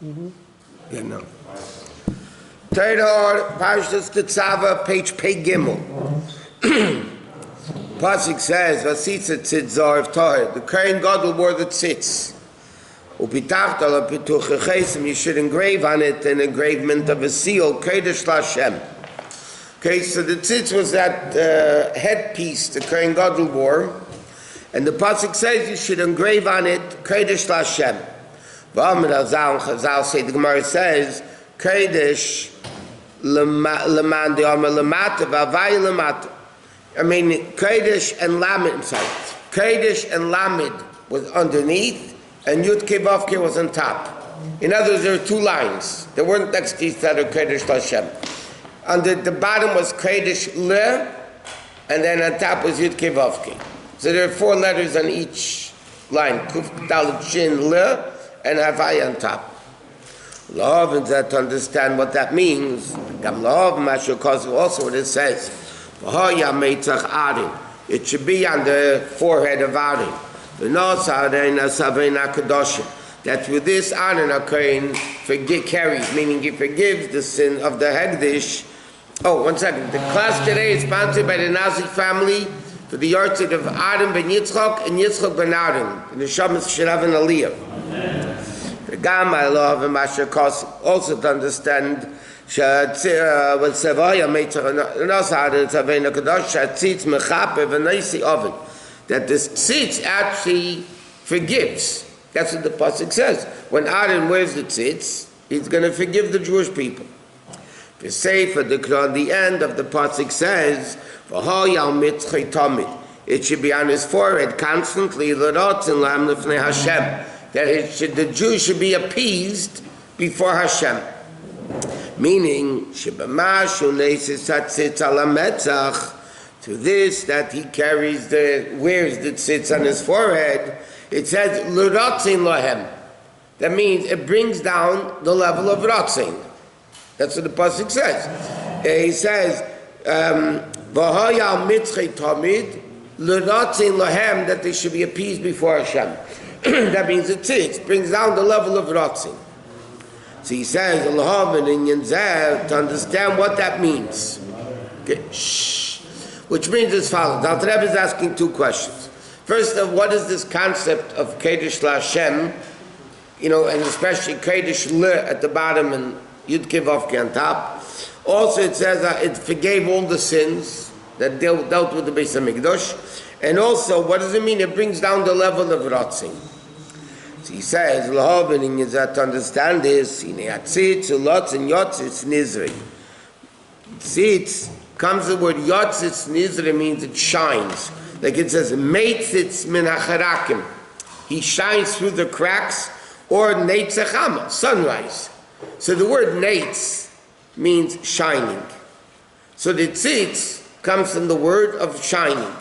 Yeah, no. Torah, Parshat Tetzaveh, page Pei Gimel. Pasuk says, "Vasitza tzitzar of Torah." The Kohen Gadol wore the tzitz. Upitacht ala pituch chesim. You should engrave on it an engravement of a seal, Kodesh Lashem. Okay, so the tzitz was that headpiece the Kohen Gadol wore, and the pasuk says you should engrave on it Kodesh Lashem. V'amid Azal Chazal say the Gemara says Kodesh leman de'amar lemata v'avai lemata. I mean Kodesh and Lamed inside. Kodesh and Lamed was underneath, and Yud Kei Vav Kei was on top. In other words, there were two lines. They weren't next to each other. Kodesh Lashem. Under the bottom was Kodesh Le, and then on top was Yud Kei Vav Kei. So there are four letters on each line. Kuf Dalet Shin Le, and Havai on top. Love, and that to understand what that means. Gam Love, Mashu Kosu, also what it says. It should be on the forehead of Aaron. That with this Aaron HaKohen carries, meaning he forgives the sin of the Hegdish. Oh, 1 second. The class today is sponsored by the Nazi family for the yahrzeit of Aaron ben Yitzchok and Yitzchok ben Aaron. And the Shabbos should have an Aliyah. I love and Masha Kos also to understand that the tzitz actually forgives. That's what the pasuk says. When Aaron wears the tzitz, he's going to forgive the Jewish people. The Sefer, the end of the pasuk says, it should be on his forehead constantly, that the Jew should be appeased before Hashem. Meaning, to this that he wears the tzitz on his forehead, it says l'ratzin lahem. That means it brings down the level of ratzin. That's what the pasuk says. He says v'haya mitzchei tamid l'ratzin lahem, that they should be appeased before Hashem. That means the tzitz brings down the level of ratzin. So he says, to understand what that means. Okay. Which means as follows. Now, the Rebbe is asking two questions. First of what is this concept of Kodesh Lashem, and especially Kodesh Le at the bottom and Yud Kei Vav Kei on top. Also, it says it forgave all the sins that dealt with the Beis HaMikdash. And also, what does it mean? It brings down the level of Ratzin. So he says, Lahavin is that to understand this, Tzitz, Ulotz, and Yotzitz, Nizri. Tzitz comes the word Yotzitz, Nizri means it shines. Like it says, Meitzitz min hacharakim. He shines through the cracks, or Neitzachama, sunrise. So the word Neitz means shining. So the Tzitz comes from the word of shining.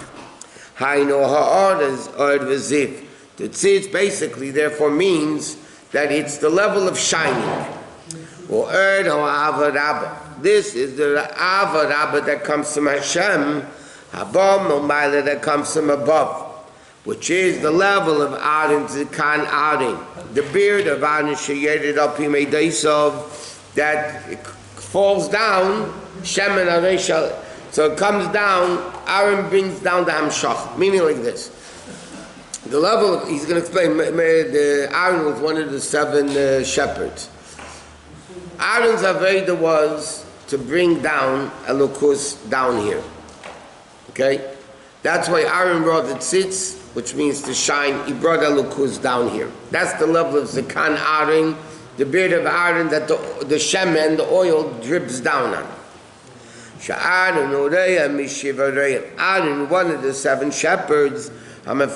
Haino ha'od is ord v'ziv. The tzitz basically therefore means that it's the level of shining. Or erd ha'ava rabba. This is the ava rabba that comes from Hashem. Habam u'mayla that comes from above, which is the level of Aaron Zikan Aaron, the beard of Aaron sheyered up himei daisov, that it falls down. Shemen Aaron shall. So it comes down. Aaron brings down the hamshach, meaning like this. The level of, he's going to explain, Aaron was one of the 7 shepherds. Aaron's Aveda was to bring down Elokus down here. Okay? That's why Aaron brought the tzitz, which means to shine. He brought Elokus down here. That's the level of Zakan Aaron, the beard of Aaron that the shemen, the oil, drips down on. Aaron, one of the 7 shepherds, that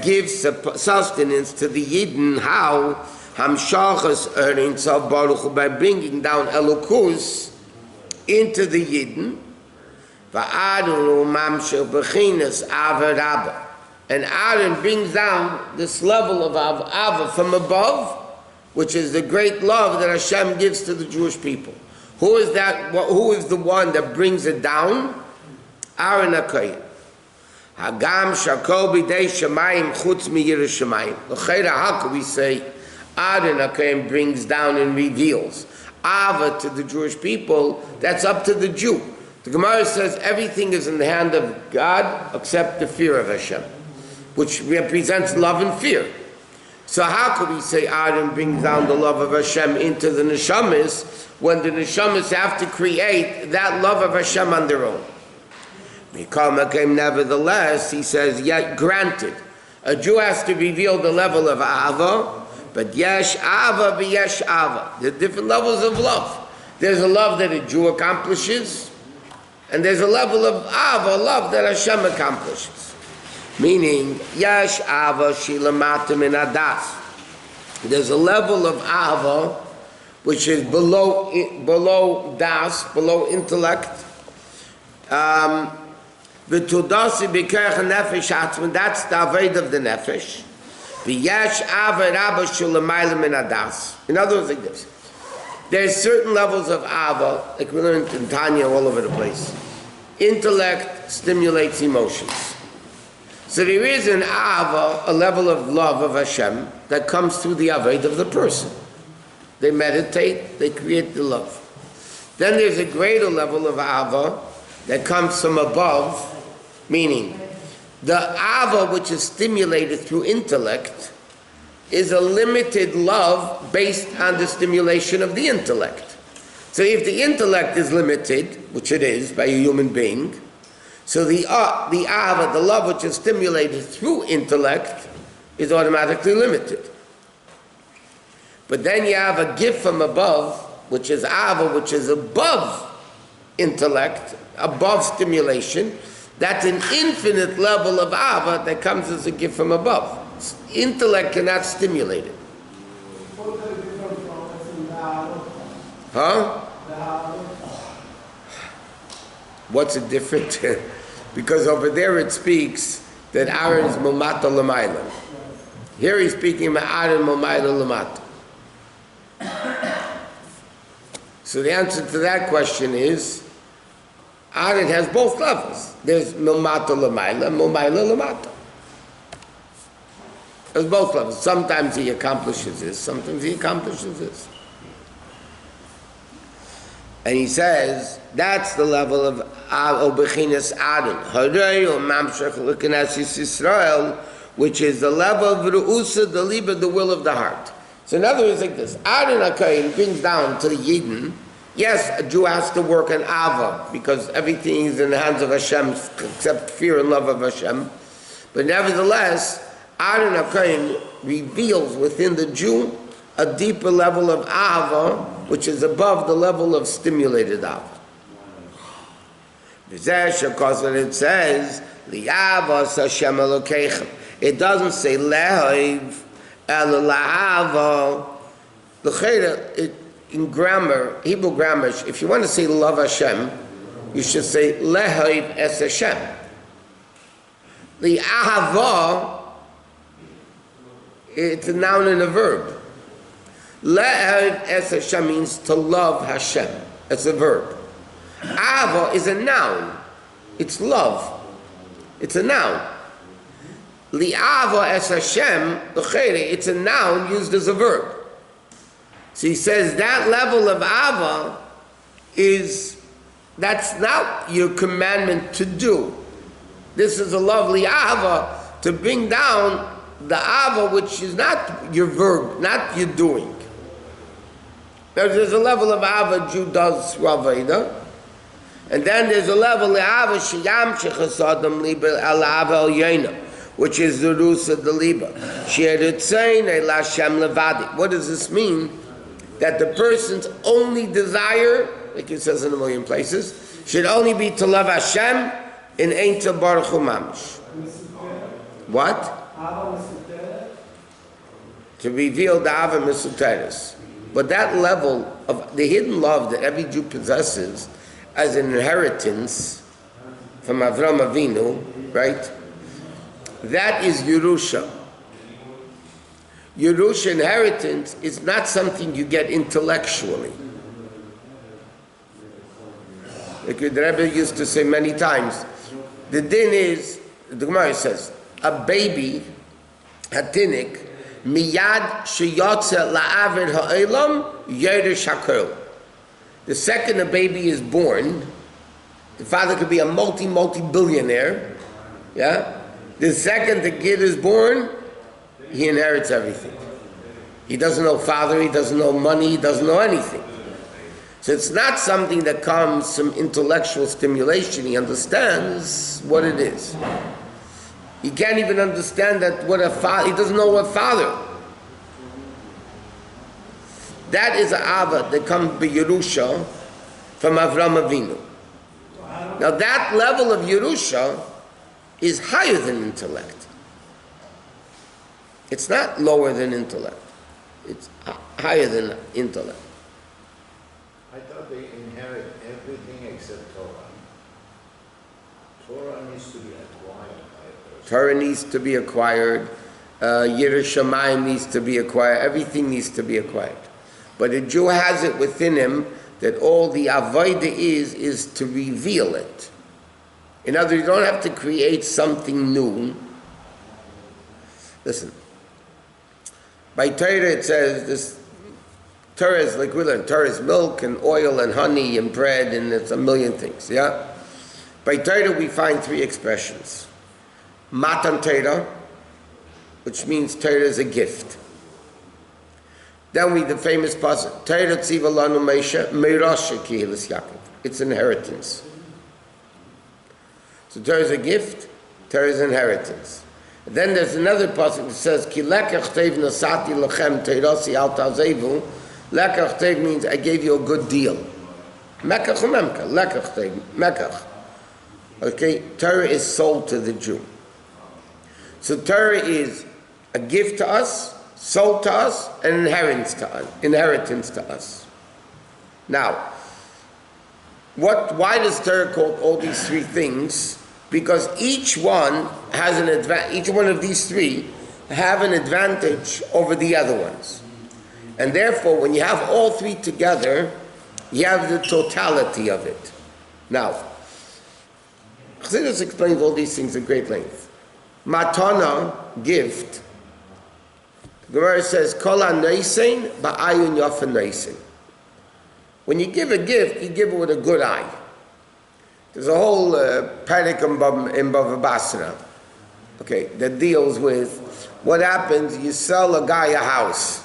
gives sustenance to the Yidden. How? By bringing down Elokus into the Yidden. And Aaron brings down this level of Ava from above, which is the great love that Hashem gives to the Jewish people. Who is that? Who is the one that brings it down? Aaron HaKohen. Hagam shakol b'dei shemayim chutz miyirah shemayim. L'chayra, how could we say Aaron HaKohen brings down and reveals. Ava to the Jewish people, that's up to the Jew. The Gemara says everything is in the hand of God except the fear of Hashem, which represents love and fear. So how could we say Aaron brings down the love of Hashem into the neshamas when the neshamas have to create that love of Hashem on their own? Nevertheless, he says, yet granted, a Jew has to reveal the level of Ava, but yesh Ava v'yesh Ava. There are different levels of love. There's a love that a Jew accomplishes, and there's a level of Ava, love that Hashem accomplishes. Meaning, yesh Ava shilamata min adas. There's a level of Ava which is below das, below intellect. V'tudasi b'kerach nefesh atzman. That's the avoid of the nefesh. V'yesh Ava rabba shilamayla min adas. In other words, like this. There's certain levels of Ava, like we learned in Tanya all over the place. Intellect stimulates emotions. So there is an Ava, a level of love of Hashem, that comes through the avoid of the person. They meditate, they create the love. Then there's a greater level of Ava that comes from above, meaning the Ava which is stimulated through intellect is a limited love based on the stimulation of the intellect. So if the intellect is limited, which it is by a human being, so the Ava, the love which is stimulated through intellect, is automatically limited. But then you have a gift from above, which is Ava, which is above intellect, above stimulation. That's an infinite level of Ava that comes as a gift from above. Intellect cannot stimulate it. Huh? What's it different? Because over there it speaks that Aaron is Momata Lamayla. Here he's speaking about Aaron Momayla Lamata. So the answer to that question is Aaron has both levels. There's Momata Lamayla, Momayla Lamata. There's both levels. Sometimes he accomplishes this, sometimes he accomplishes this. And he says, that's the level of Obechinas Aaron. Harei or Mamshech L'Knesses Yisrael, which is the level of Ru'usa, the Liba, the will of the heart. So in other words, like this, Aaron HaKohen brings down to the Yidden. Yes, a Jew has to work on Ava, because everything is in the hands of Hashem, except fear and love of Hashem. But nevertheless, Aaron HaKohen reveals within the Jew a deeper level of Ava, which is above the level of stimulated Ava. Because what it says, Li'avas Hashem Elokeichem. It doesn't say Lehiv, El La'ava. In grammar, Hebrew grammar, if you want to say love Hashem, you should say Lehiv es Hashem. Li'ava, it's a noun and a verb. Le'ev es Hashem means to love Hashem. It's a verb. Ava is a noun. It's love. It's a noun. Li'ava es Hashem, it's a noun used as a verb. So he says that level of Ava that's not your commandment to do. This is a lovely Ava to bring down the Ava which is not your verb, not your doing. There's a level of Ava Jew does Raveda, and then there's a level of Ava Shiyam Shechasadam Liba Al Ava El Yena, which is the Rusa the Liba. Sheretzain El Hashem Levadi. What does this mean? That the person's only desire, like it says in a million places, should only be to love Hashem in Ein Baruch Hu Mamish. What? To reveal the Ava Misuteres. But that level of the hidden love that every Jew possesses as an inheritance from Avram Avinu, right? That is Yerusha. Yerusha inheritance is not something you get intellectually. Like the Rebbe used to say many times, the din is, the Gemara says, a baby, a tinnik, Miyad sheyotze la'avid ha'olam yerush hakol. The second a baby is born, the father could be a multi-billionaire. Yeah? The second the kid is born, he inherits everything. He doesn't know father, he doesn't know money, he doesn't know anything. So it's not something that comes from intellectual stimulation. He understands what it is. He can't even understand that what a father, he doesn't know what father. That is an Abba that comes by Yerusha from Avram Avinu. Now that level of Yerusha is higher than intellect. It's not lower than intellect. It's higher than intellect. I thought they inherit everything except Torah. Torah needs to be acquired by a person. Torah needs to be acquired. Yiras Shamayim needs to be acquired. Everything needs to be acquired. But a Jew has it within him that all the avodah is to reveal it. In other words, you don't have to create something new. Listen. By Torah it says this. Torah is like we learn. Torah is milk and oil and honey and bread and it's a million things. Yeah. By Torah we find three expressions. Matan Torah, which means Torah is a gift. Then we the famous passage. Torah tziva lanu Moshe meirashe kihilas Yaakov. It's inheritance. So Torah is a gift. Torah is inheritance. And then there's another passage that says Ki lekach tev nasati lachem teirasi al tazevu. Lekach tev means I gave you a good deal. Mekach umemka. Lekach tev. Mekach. Okay, Torah is sold to the Jew. So Torah is a gift to us, sold to us, and inheritance to us. Now, why does Torah call all these three things? Because each one has an each one of these three have an advantage over the other ones. And therefore, when you have all three together, you have the totality of it. Now, Chassidus explains all these things at great length. Matana, gift. The Gemara says, Kol ha-noisein ba'ayun yofen noisein. When you give a gift, you give it with a good eye. There's a whole parak in Bava Basra, okay, that deals with what happens. You sell a guy a house.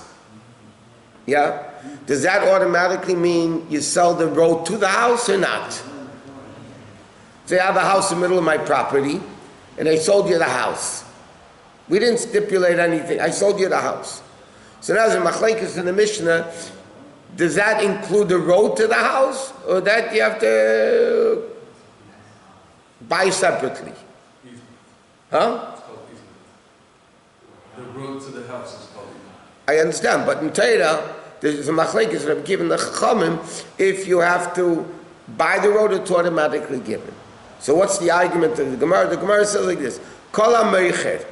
Yeah? Does that automatically mean you sell the road to the house or not? Say I have a house in the middle of my property, and I sold you the house. We didn't stipulate anything. I sold you the house. So now there's a machlekes in the Mishnah. Does that include the road to the house, or that you have to buy separately? Easy. Huh? It's called easy. The road to the house is called easy. I understand, but in Torah, there's a machlekes that have given the chachamim. If you have to buy the road, it's automatically given. So what's the argument of the Gemara? The Gemara says like this: Kol ha-meicher,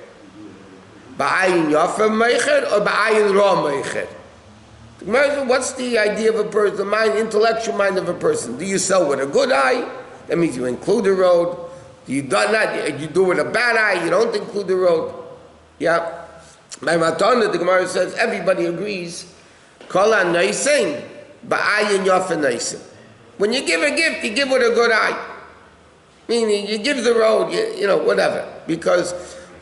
ba'ayin yafeh meicher or ba'ayin ra meicher? The Gemara says, what's the idea of a person, the mind, intellectual mind of a person? Do you sell with a good eye? That means you include the road. You do not. You do with a bad eye. You don't include the road. Yeah. My matana, the Gemara says, everybody agrees. Kol ha-noisein ba'ayin yafeh noisein. When you give a gift, you give with a good eye. Meaning, you give the road, you know, whatever. Because,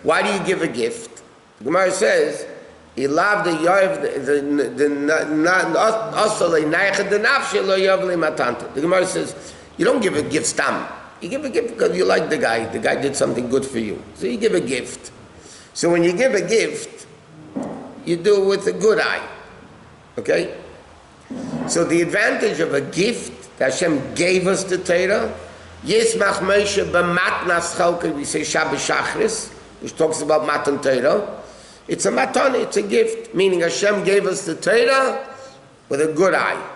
why do you give a gift? The Gemara says, the Gemara says, you don't give a gift stam. You give a gift because you like the guy. The guy did something good for you. So you give a gift. So when you give a gift, you do it with a good eye. Okay? So the advantage of a gift that Hashem gave us the Torah, Yismach Moshe b'matnas chalka, we say Shabbos Shachris, which talks about Matan Torah. It's a matan, it's a gift, meaning Hashem gave us the Torah with a good eye.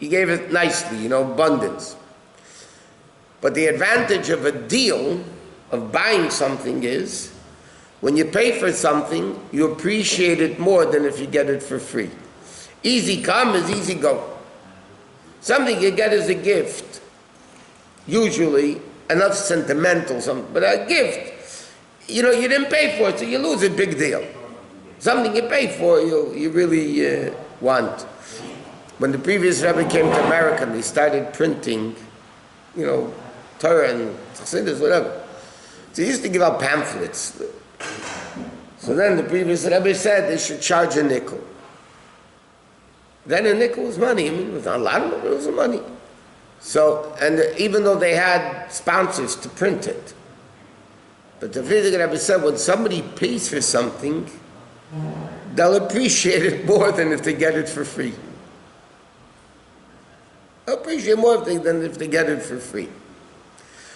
He gave it nicely, you know, abundance. But the advantage of a deal, of buying something is, when you pay for something, you appreciate it more than if you get it for free. Easy come is easy go. Something you get as a gift, usually, enough sentimental, something, but a gift, you know, you didn't pay for it, so you lose a big deal. Something you pay for, you really want. When the previous Rabbi came to America, they started printing, Torah and Chassidus, whatever. So he used to give out pamphlets. So then the previous Rabbi said they should charge a nickel. Then a nickel was money. I mean, it was not a lot of money, but it was money. So, and even though they had sponsors to print it, but the Frierdiker Rebbe said when somebody pays for something, they'll appreciate it more than if they get it for free. They'll appreciate more than if they get it for free.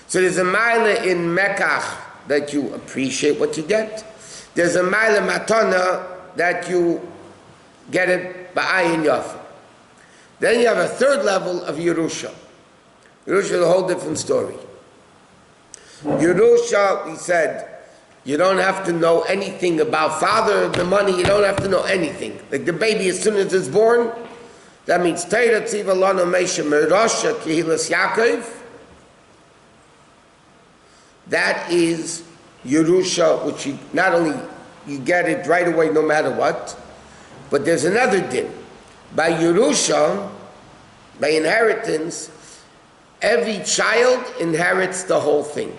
So there's a mile in Mekach that you appreciate what you get. There's a mile matana that you get it ba'ayin yafa. Then you have a third level of Yerusha. Yerusha is a whole different story. Yerusha, we said, you don't have to know anything about father, the money, you don't have to know anything. Like the baby, as soon as it's born, that means Teira Tziva Lano Meisha Merosha Kehilas Yaakov. That is Yerusha, which you not only you get it right away no matter what, but there's another din. By Yerusha, by inheritance, every child inherits the whole thing.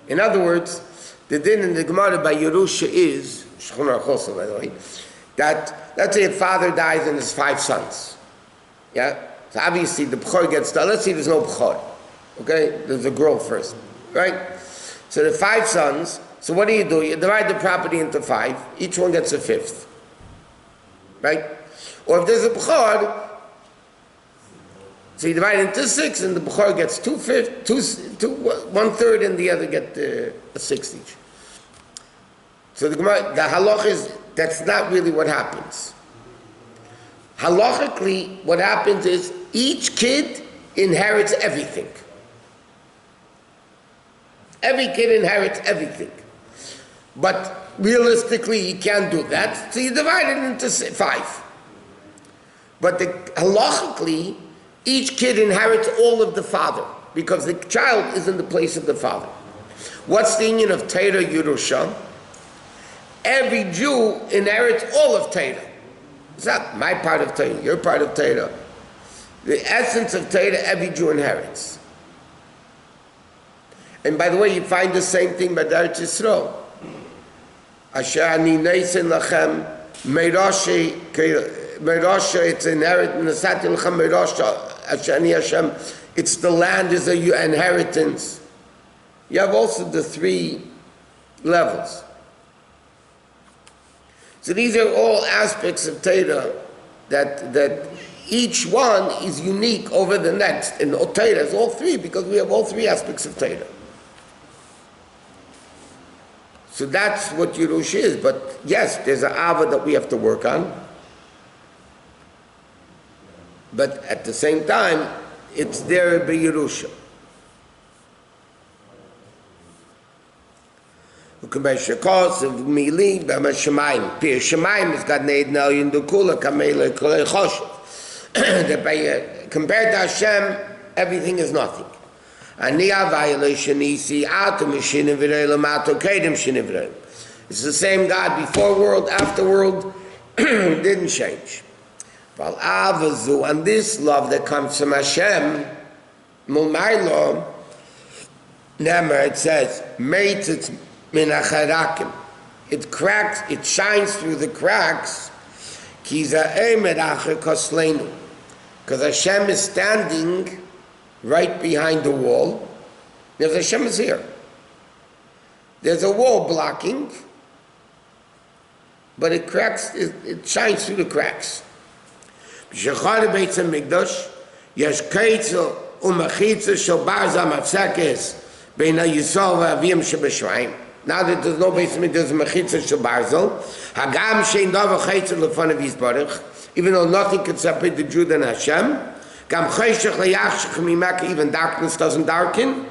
In other words, the din in the Gemara by Yerusha is, Shechon Archosa, by the way, that let's say a father dies and has 5 sons. Yeah? So obviously the B'chor gets done. Let's say there's no B'chor. Okay? There's a girl first. Right? So the 5 sons, so what do? You divide the property into 5. Each one gets a 5th. Right? Or if there's a B'chor, so you divide it into 6 and the B'chor gets 1/3 and the other get a 6th each. So the halach is, that's not really what happens. Halachically, what happens is each kid inherits everything. Every kid inherits everything. But realistically, you can't do that, so you divide it into 5. But halachically, each kid inherits all of the father, because the child is in the place of the father. What's the union of Torah Yerusha? Every Jew inherits all of Torah. It's not my part of Torah, your part of Torah. The essence of Torah, every Jew inherits. And by the way, you find the same thing by Eretz Yisrael. Asher ani neisen lachem meirashe, it's inheritance. Nasati lachem meirashe, asher ani Hashem. It's the land is a inheritance. You have also the 3 levels. So these are all aspects of Torah that each one is unique over the next. And Torah is all 3 because we have all 3 aspects of Torah. So that's what Yerusha is. But yes, there's an Ava that we have to work on. But at the same time, it's there by Yerusha. Compared to Hashem, everything is nothing. It's the same God before world, after world, didn't change. And this love that comes from Hashem, it says, it cracks, it shines through the cracks, because Hashem is standing right behind the wall. Because Hashem is here. There's a wall blocking, but it cracks, it shines through the cracks. Now that there's no basement, there's a mechitza shel barzel. Hagam shein davar chaytzer lefanei yisbarach, even though nothing can separate the Jew and Hashem. Gam chayshach leyachshach mimaka, even darkness doesn't darken.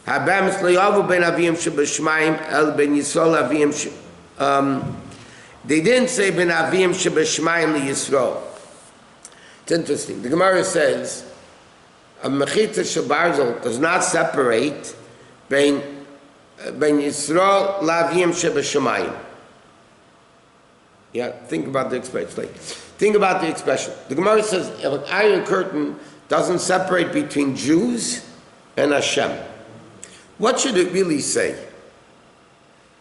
Habam slayavu ben aviyim shebeshmayim el ben Yisrael aviyim. They didn't say ben aviyim shebeshmayim liyisrael. It's interesting. The Gemara says a mechitza shel barzel does not separate Ben Yisrael Lavim Shebeshamayim. Yeah, think about the expression. Think about the expression. The Gemara says if an iron curtain doesn't separate between Jews and Hashem, what should it really say?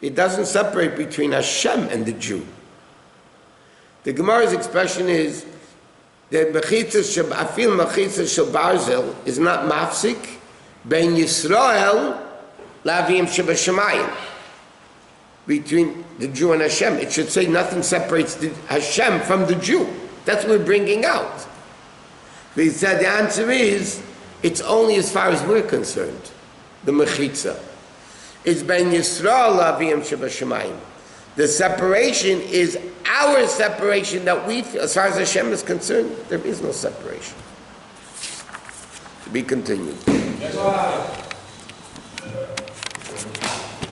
It doesn't separate between Hashem and the Jew. The Gemara's expression is that afil mechitza shel barzel is not mafsik ben Yisrael lavim shebashamayim, between the Jew and Hashem. It should say nothing separates the Hashem from the Jew. That's what we're bringing out. But he said the answer is it's only as far as we're concerned. The mechitza. It's ben Yisrael lavim shebashamayim. The separation is our separation that we feel. As far as Hashem is concerned, there is no separation. To be continued.